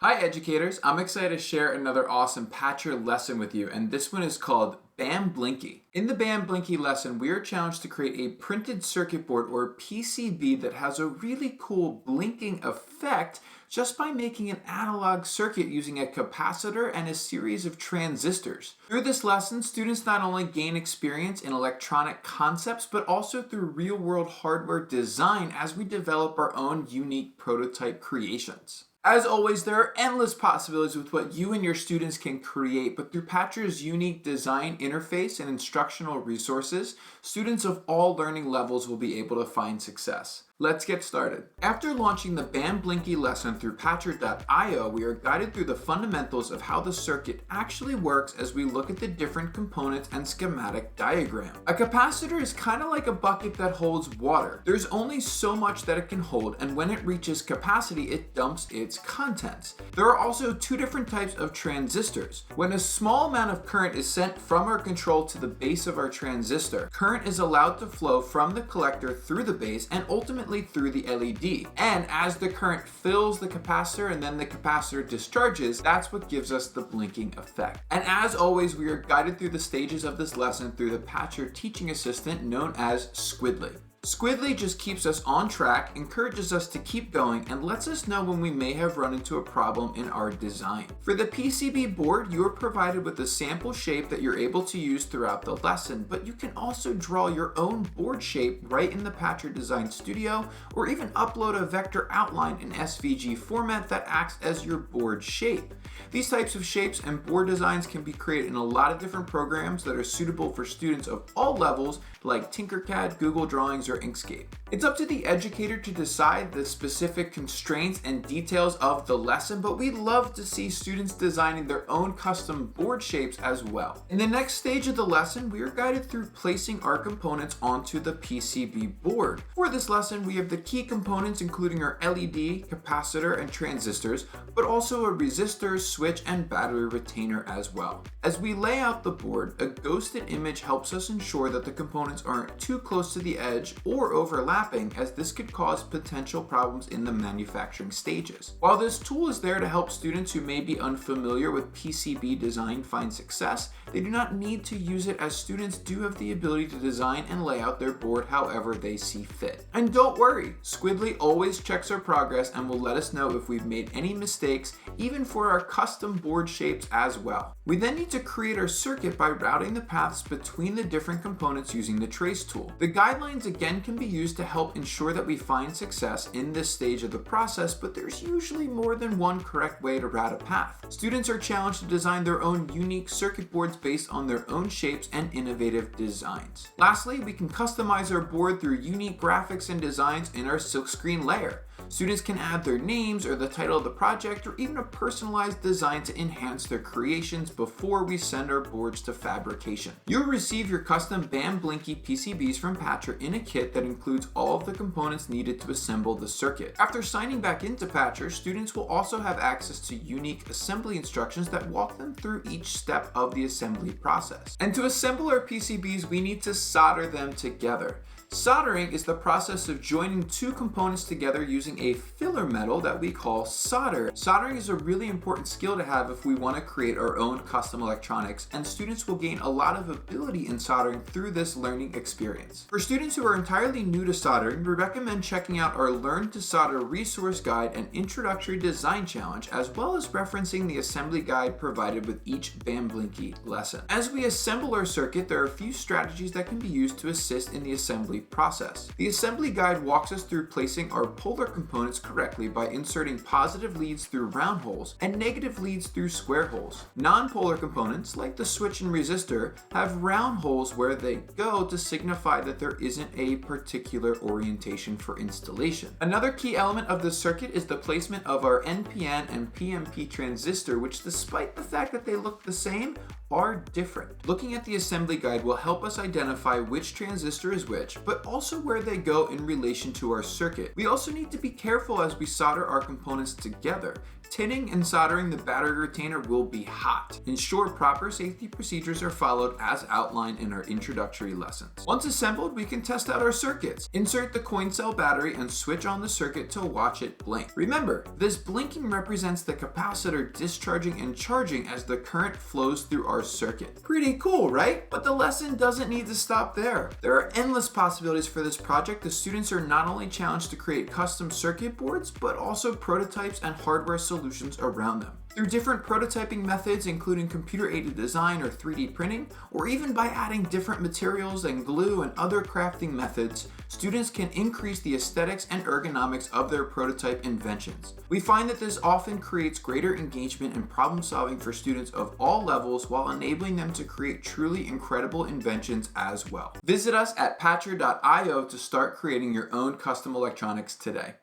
Hi educators, I'm excited to share another awesome Patchr lesson with you, and this one is called BAM Blinky. In the BAM Blinky lesson, we are challenged to create a printed circuit board or PCB that has a really cool blinking effect just by making an analog circuit using a capacitor and a series of transistors. Through this lesson, students not only gain experience in electronic concepts, but also through real-world hardware design as we develop our own unique prototype creations. As always, there are endless possibilities with what you and your students can create, but through Patchr's unique design interface and instructional resources, students of all learning levels will be able to find success. Let's get started. After launching the BAM Blinky lesson through Patchr.io, we are guided through the fundamentals of how the circuit actually works as we look at the different components and schematic diagram. A capacitor is kind of like a bucket that holds water. There's only so much that it can hold, and when it reaches capacity, it dumps its contents. There are also two different types of transistors. When a small amount of current is sent from our control to the base of our transistor, current is allowed to flow from the collector through the base and ultimately through the LED. And as the current fills the capacitor and then the capacitor discharges, that's what gives us the blinking effect. And as always, we are guided through the stages of this lesson through the Patchr teaching assistant known as Squidly. Squidly just keeps us on track, encourages us to keep going, and lets us know when we may have run into a problem in our design. For the PCB board, you are provided with a sample shape that you're able to use throughout the lesson, but you can also draw your own board shape right in the Patchr Design Studio, or even upload a vector outline in SVG format that acts as your board shape. These types of shapes and board designs can be created in a lot of different programs that are suitable for students of all levels, like Tinkercad, Google Drawings, or Inkscape. It's up to the educator to decide the specific constraints and details of the lesson, but we love to see students designing their own custom board shapes as well. In the next stage of the lesson, we are guided through placing our components onto the PCB board. For this lesson, we have the key components including our LED, capacitor, and transistors, but also a resistor, switch, and battery retainer as well. As we lay out the board, a ghosted image helps us ensure that the components aren't too close to the edge or overlapping, as this could cause potential problems in the manufacturing stages. While this tool is there to help students who may be unfamiliar with PCB design find success, they do not need to use it, as students do have the ability to design and lay out their board however they see fit. And don't worry, Squidly always checks our progress and will let us know if we've made any mistakes, even for our custom board shapes as well. We then need to create our circuit by routing the paths between the different components using the trace tool. The guidelines again can be used to help ensure that we find success in this stage of the process, but there's usually more than one correct way to route a path. Students are challenged to design their own unique circuit boards based on their own shapes and innovative designs. Lastly, we can customize our board through unique graphics and designs in our silkscreen layer. Students can add their names or the title of the project or even a personalized design to enhance their creations before we send our boards to fabrication. You'll receive your custom BAM Blinky PCBs from Patchr in a kit that includes all of the components needed to assemble the circuit. After signing back into Patchr, students will also have access to unique assembly instructions that walk them through each step of the assembly process. And to assemble our PCBs, we need to solder them together. Soldering is the process of joining two components together using a filler metal that we call solder. Soldering is a really important skill to have if we want to create our own custom electronics, and students will gain a lot of ability in soldering through this learning experience. For students who are entirely new to soldering, we recommend checking out our Learn to Solder resource guide and introductory design challenge, as well as referencing the assembly guide provided with each BAM Blinky lesson. As we assemble our circuit, there are a few strategies that can be used to assist in the assembly process. The assembly guide walks us through placing our polar components correctly by inserting positive leads through round holes and negative leads through square holes. Non-polar components, like the switch and resistor, have round holes where they go to signify that there isn't a particular orientation for installation. Another key element of the circuit is the placement of our NPN and PNP transistor, which, despite the fact that they look the same, are different. Looking at the assembly guide will help us identify which transistor is which, but also where they go in relation to our circuit. We also need to be careful as we solder our components together. Tinning and soldering the battery retainer will be hot. Ensure proper safety procedures are followed as outlined in our introductory lessons. Once assembled, we can test out our circuits. Insert the coin cell battery and switch on the circuit to watch it blink. Remember, this blinking represents the capacitor discharging and charging as the current flows through our circuit. Pretty cool, right? But the lesson doesn't need to stop there. There are endless possibilities for this project. The students are not only challenged to create custom circuit boards, but also prototypes and hardware solutions around them. Through different prototyping methods, including computer-aided design or 3D printing, or even by adding different materials and glue and other crafting methods, students can increase the aesthetics and ergonomics of their prototype inventions. We find that this often creates greater engagement and problem solving for students of all levels while enabling them to create truly incredible inventions as well. Visit us at patchr.io to start creating your own custom electronics today.